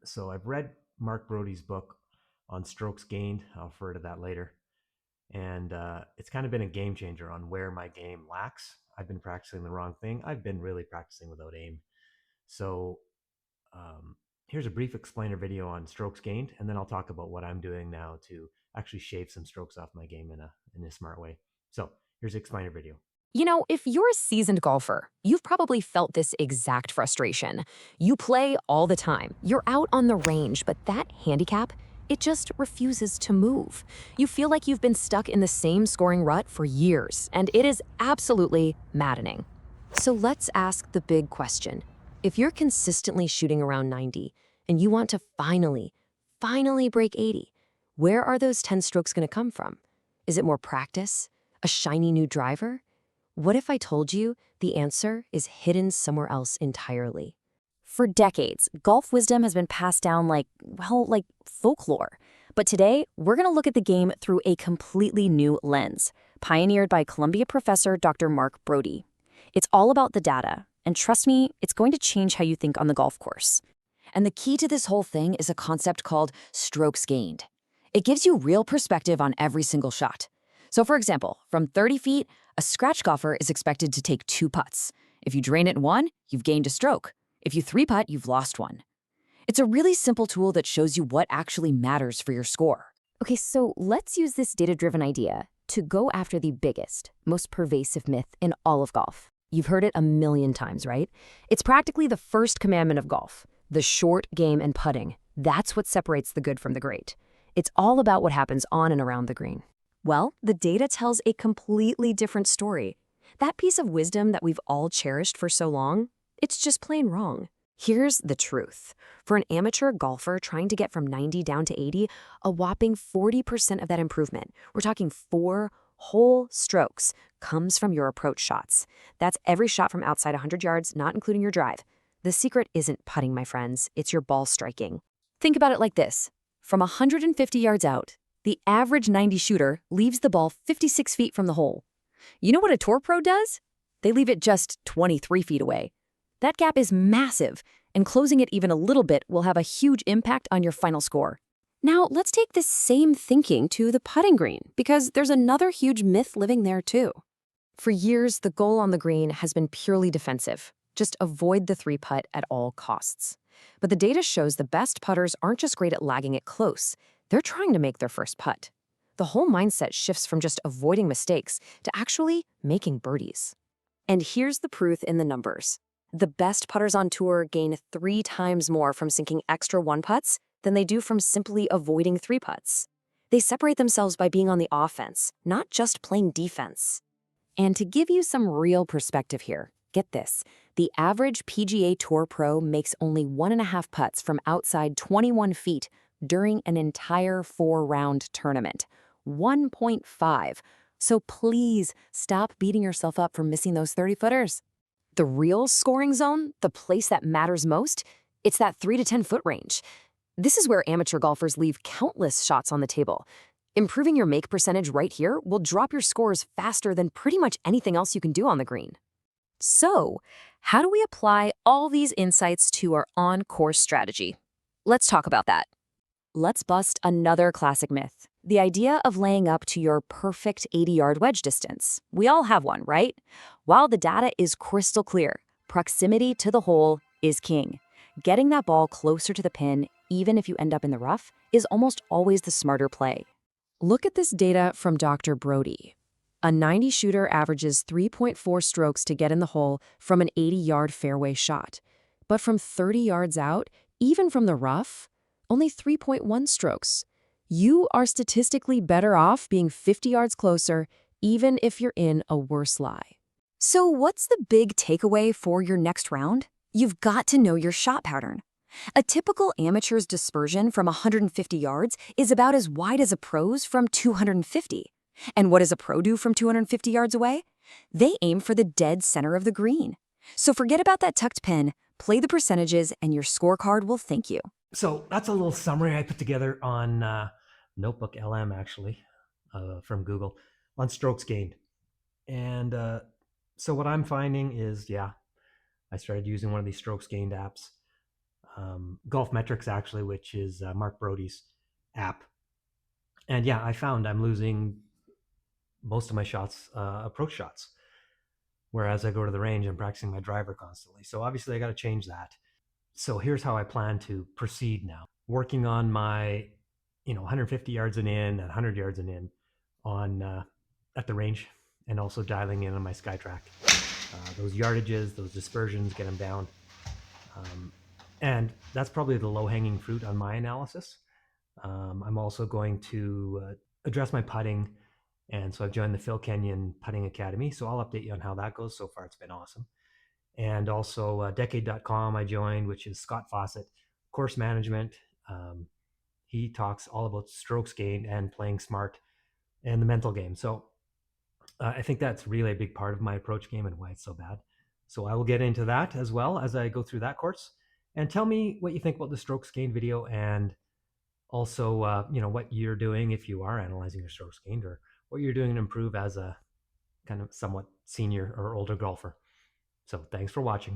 So I've read Mark Brody's book on strokes gained. I'll refer to that later. And it's kind of been a game changer on where my game lacks. I've been practicing the wrong thing. I've been really practicing without aim. So um, here's a brief explainer video on strokes gained, and then I'll talk about what I'm doing now to actually shave some strokes off my game in a smart way. So here's the explainer video. If you're a seasoned golfer, you've probably felt this exact frustration. You play all the time, you're out on the range, but that handicap, it just refuses to move. You feel like you've been stuck in the same scoring rut for years, and it is absolutely maddening. So let's ask the big question. If you're consistently shooting around 90 and you want to finally break 80, where are those 10 strokes going to come from? Is it more practice? A shiny new driver? What if I told you the answer is hidden somewhere else entirely? For decades, golf wisdom has been passed down like folklore. But today, we're going to look at the game through a completely new lens, pioneered by Columbia professor Dr. Mark Brody. It's all about the data, and trust me, it's going to change how you think on the golf course. And the key to this whole thing is a concept called strokes gained. It gives you real perspective on every single shot. So for example, from 30 feet, a scratch golfer is expected to take 2 putts. If you drain it in one, you've gained a stroke. If you 3-putt, you've lost one. It's a really simple tool that shows you what actually matters for your score. Okay, so let's use this data-driven idea to go after the biggest, most pervasive myth in all of golf. You've heard it a million times, right? It's practically the first commandment of golf, the short game and putting. That's what separates the good from the great. It's all about what happens on and around the green. Well, the data tells a completely different story. That piece of wisdom that we've all cherished for so long, it's just plain wrong. Here's the truth. For an amateur golfer trying to get from 90 down to 80, a whopping 40% of that improvement, we're talking 4 whole strokes, comes from your approach shots. That's every shot from outside 100 yards, not including your drive. The secret isn't putting, my friends, it's your ball striking. Think about it like this. From 150 yards out, the average 90 shooter leaves the ball 56 feet from the hole. You know what a tour pro does? They leave it just 23 feet away. That gap is massive, and closing it even a little bit will have a huge impact on your final score. Now, let's take this same thinking to the putting green, because there's another huge myth living there too. For years, the goal on the green has been purely defensive. Just avoid the 3-putt at all costs. But the data shows the best putters aren't just great at lagging it close. They're trying to make their first putt. The whole mindset shifts from just avoiding mistakes to actually making birdies. And here's the proof in the numbers. The best putters on tour gain 3 times more from sinking extra 1-putts than they do from simply avoiding 3-putts. They separate themselves by being on the offense, not just playing defense. And to give you some real perspective here, get this. The average PGA Tour pro makes only 1.5 putts from outside 21 feet during an entire 4-round tournament. 1.5. So please stop beating yourself up for missing those 30-footers. The real scoring zone, the place that matters most, it's that 3 to 10 foot range. This is where amateur golfers leave countless shots on the table. Improving your make percentage right here will drop your scores faster than pretty much anything else you can do on the green. So, how do we apply all these insights to our on-course strategy? Let's talk about that. Let's bust another classic myth. The idea of laying up to your perfect 80-yard wedge distance. We all have one, right? While the data is crystal clear, proximity to the hole is king. Getting that ball closer to the pin, even if you end up in the rough, is almost always the smarter play. Look at this data from Dr. Brody. A 90 shooter averages 3.4 strokes to get in the hole from an 80-yard fairway shot. But from 30 yards out, even from the rough, only 3.1 strokes. You are statistically better off being 50 yards closer, even if you're in a worse lie. So what's the big takeaway for your next round? You've got to know your shot pattern. A typical amateur's dispersion from 150 yards is about as wide as a pro's from 250. And what does a pro do from 250 yards away? They aim for the dead center of the green. So forget about that tucked pin, play the percentages, and your scorecard will thank you. So that's a little summary I put together on Notebook LM, actually, from Google, on strokes gained. And so what I'm finding is, yeah, I started using one of these strokes gained apps. Golf Metrics, actually, which is Mark Brody's app. And yeah, I found I'm losing most of my shots, approach shots. Whereas I go to the range, I'm practicing my driver constantly. So obviously, I got to change that. So here's how I plan to proceed now. Working on my, 150 yards and in, and 100 yards and in, on at the range, and also dialing in on my SkyTrack. Those yardages, those dispersions, get them down. And that's probably the low hanging fruit on my analysis. I'm also going to address my putting. And so I've joined the Phil Kenyon Putting Academy. So I'll update you on how that goes. So far, it's been awesome. And also decade.com I joined, which is Scott Fawcett, course management. Um, he talks all about strokes gained and playing smart and the mental game. So I think that's really a big part of my approach game and why it's so bad. So I will get into that as well as I go through that course. And tell me what you think about the strokes gained video, and also, what you're doing if you are analyzing your strokes gained, or what you're doing to improve as a kind of somewhat senior or older golfer. So thanks for watching.